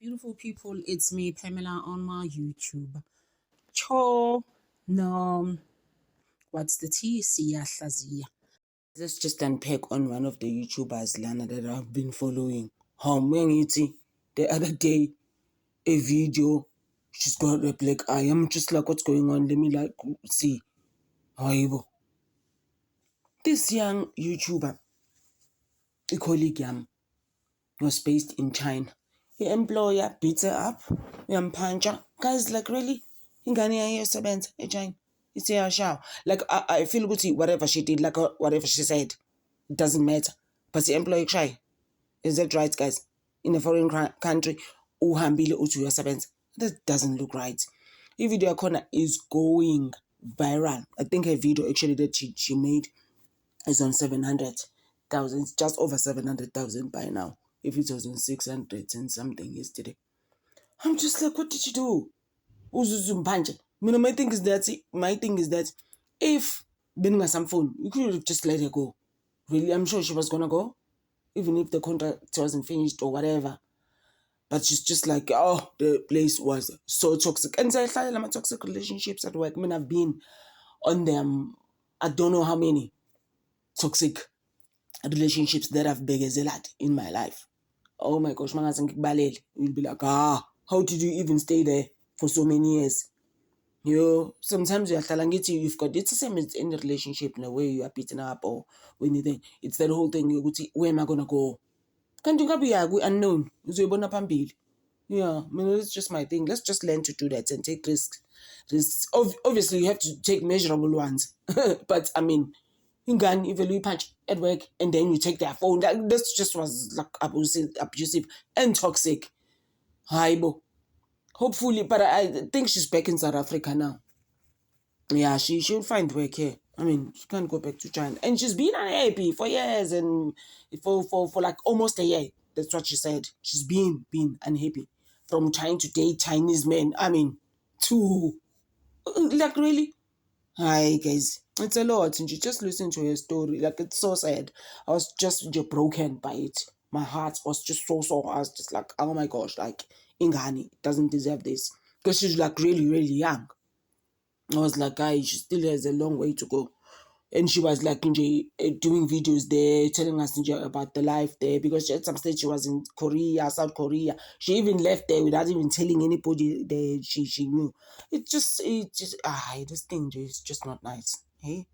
Beautiful people, it's me, Pamela, on my YouTube. Cho, no, what's the T? Siyahlazia. Let's just unpack on one of the YouTubers, Lana, that I've been following. The other day, a video, she's got a black eye. I'm just like, what's going on? Let me see. Haibo. This young YouTuber, a colleague was based in China. The employer beats her up, uyamphanja. Guys, like really? Ingane yayiyosebenza eChina. It's here show. Like I feel good whatever she did, like whatever she said, it doesn't matter. But the employer shy. Is that right, guys? In a foreign country, uhambile uthi uyasebenza. That doesn't look right. If video corner is going viral. I think her video actually that she made is on 700,000. It's just over 700,000 by now. If it was on 600 and something yesterday. I'm just like, what did you do? My thing is that if being a some phone, you could have just let her go. Really, I'm sure she was gonna go, even if the contract wasn't finished or whatever. But she's just like, oh, the place was so toxic. And I started my toxic relationships at work. I mean, I've been on them. I don't know how many toxic relationships that I've begezelat in my life. Oh my gosh, you'll be like, how did you even stay there for so many years? Sometimes you've got it's the same as in a relationship in a way you are beaten up or anything. It's that whole thing. Where am I gonna go? Can't you be unknown? Yeah, I mean, it's just my thing. Let's just learn to do that and take risks. Obviously, you have to take measurable ones. But I mean, you can even punch at work and then you take their phone. This just was like abusive and toxic. Haibo. Hopefully, but I think she's back in South Africa now. Yeah, she'll find work here. I mean, she can't go back to China. And she's been unhappy for years and for like almost a year. That's what she said. She's been unhappy from trying to date Chinese men. I mean, to like really. Hi guys, it's a lot. And you just listen to her story. Like it's so sad. I was just broken by it. My heart was just so. I was just like, oh my gosh, like Ingani doesn't deserve this because she's like really, really young. I was like, she still has a long way to go. And she was like doing videos there, telling us about the life there because at some stage she was in Korea, South Korea. She even left there without even telling anybody that she knew. This thing is just not nice. Hey,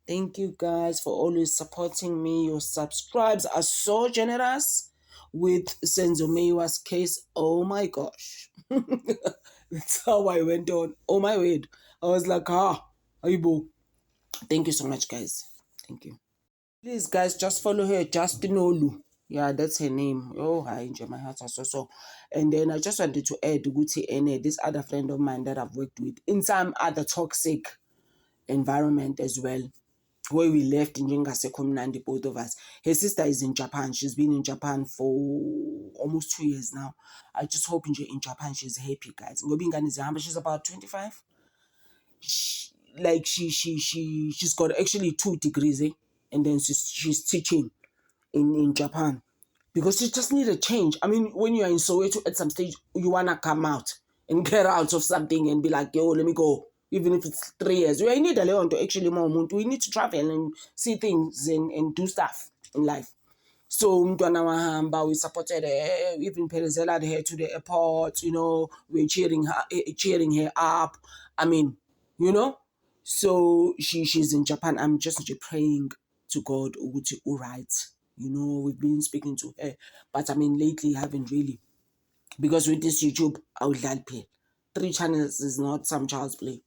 thank you guys for always supporting me. Your subscribes are so generous. With Senzo Meiwa's case, oh my gosh. That's how I went on. Oh my word. I was like, Aibo. Thank you so much, guys. Thank you. Please, guys, just follow her. Just Nolu. Yeah, that's her name. Oh, I enjoy my heart so. And then I just wanted to add Guti Ene, this other friend of mine that I've worked with in some other toxic environment as well. Where we left in Jingase Komnandi, both of us. Her sister is in Japan. She's been in Japan for almost 2 years now. I just hope in Japan she's happy, guys. She's about 25. She's got actually 2 degrees, and then she's teaching in Japan because she just need a change. I mean, when you're in Soweto at some stage, you wanna come out and get out of something and be like, yo, let me go. Even if it's 3 years, we need a learn to actually more. We need to travel and see things and do stuff in life. So we supported her, even Perezella her to the airport, we're cheering her up. I mean, so she's in Japan. I'm just praying to God to all right. We've been speaking to her, but I mean lately I haven't really, because with this YouTube I would like play 3 channels is not some child's play.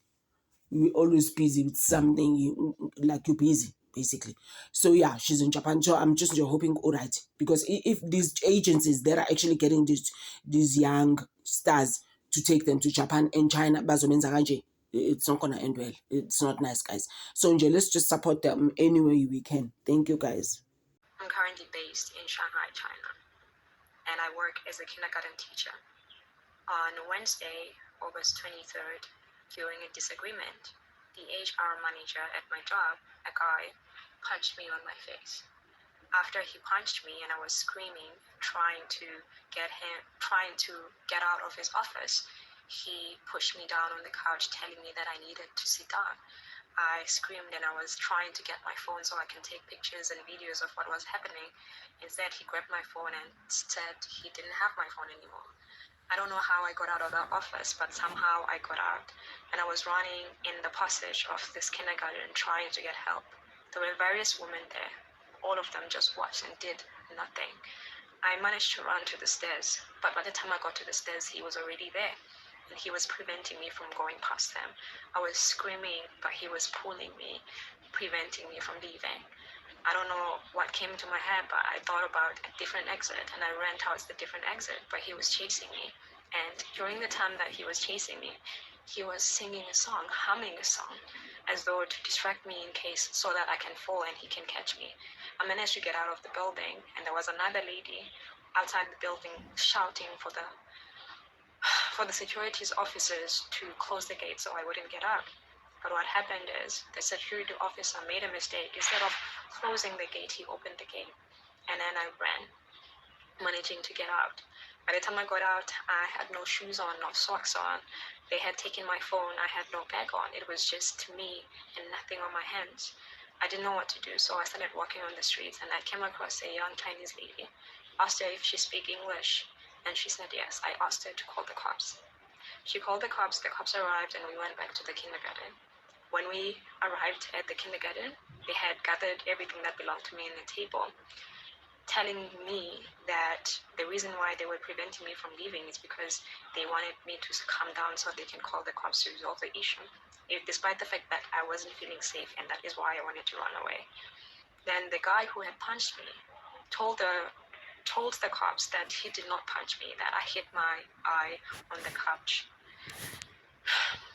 We're always busy with something, like you're busy basically. So yeah, she's in Japan. So I'm just hoping all right, because if these agencies that are actually getting these young stars to take them to Japan and China, it's not gonna end well. It's not nice, guys. So let's just support them any way we can. Thank you, guys. I'm currently based in Shanghai, China, and I work as a kindergarten teacher. On Wednesday, August 23rd, during a disagreement, the HR manager at my job, a guy, punched me on my face. After he punched me and I was screaming, trying to get out of his office, he pushed me down on the couch, telling me that I needed to sit down. I screamed and I was trying to get my phone so I can take pictures and videos of what was happening. Instead, he grabbed my phone and said he didn't have my phone anymore. I don't know how I got out of the office, but somehow I got out. And I was running in the passage of this kindergarten trying to get help. There were various women there. All of them just watched and did nothing. I managed to run to the stairs, but by the time I got to the stairs, he was already there. And he was preventing me from going past them. I was screaming, but he was pulling me, preventing me from leaving. I don't know what came into my head, but I thought about a different exit, and I ran towards the different exit, but he was chasing me. And during the time that he was chasing me, he was singing a song, humming a song, as though to distract me in case so that I can fall and he can catch me. I managed to get out of the building, and there was another lady outside the building shouting for the securities officers to close the gate so I wouldn't get out. But what happened is the security officer made a mistake. Instead of closing the gate, he opened the gate. And then I ran, managing to get out. By the time I got out, I had no shoes on, no socks on. They had taken my phone. I had no bag on. It was just me and nothing on my hands. I didn't know what to do, so I started walking on the streets, and I came across a young Chinese lady. Asked her if she spoke English, and she said yes. I asked her to call the cops. She called the cops arrived, and we went back to the kindergarten. When we arrived at the kindergarten, they had gathered everything that belonged to me in the table, telling me that the reason why they were preventing me from leaving is because they wanted me to calm down so they can call the cops to resolve the issue, despite the fact that I wasn't feeling safe, and that is why I wanted to run away. Then the guy who had punched me told the cops that he did not punch me, that I hit my eye on the couch.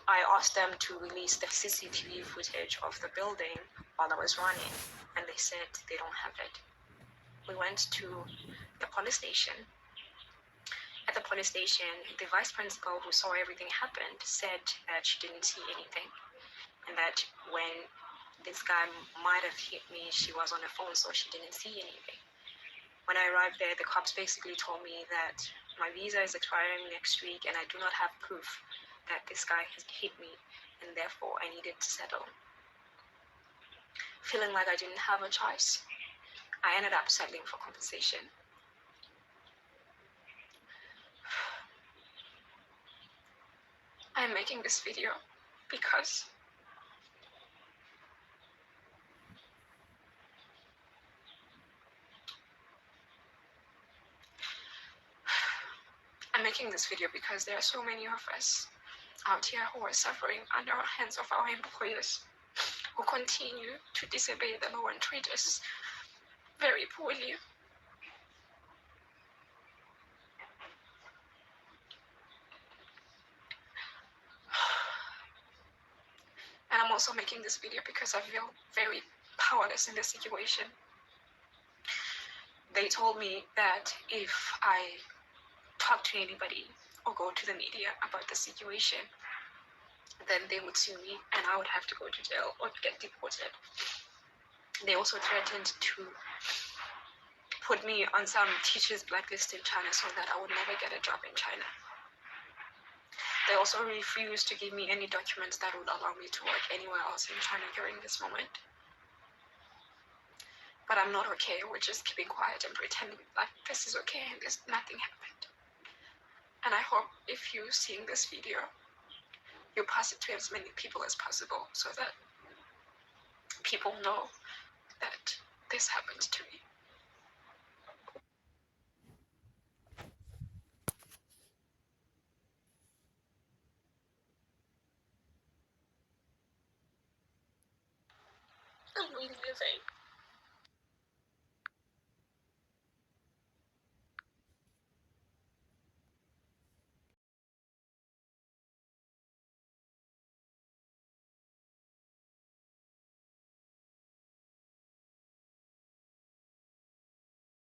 I asked them to release the CCTV footage of the building while I was running, and they said they don't have it. We went to the police station. At the police station, the vice principal who saw everything happen said that she didn't see anything, and that when this guy might have hit me, she was on the phone, so she didn't see anything. When I arrived there, the cops basically told me that my visa is expiring next week and I do not have proof that this guy has hit me, and therefore I needed to settle. Feeling like I didn't have a choice, I ended up settling for compensation. I'm making this video because there are so many of us out here who are suffering under the hands of our employers, who continue to disobey the law and treat us very poorly. And I'm also making this video because I feel very powerless in this situation. They told me that if I talk to anybody or go to the media about the situation, then they would sue me and I would have to go to jail or get deported. They also threatened to put me on some teachers' blacklist in China so that I would never get a job in China. They also refused to give me any documents that would allow me to work anywhere else in China during this moment. But I'm not okay with just keeping quiet and pretending like this is okay and nothing happened. And I hope if you're seeing this video, you pass it to as many people as possible so that people know that this happened to me. I'm reliving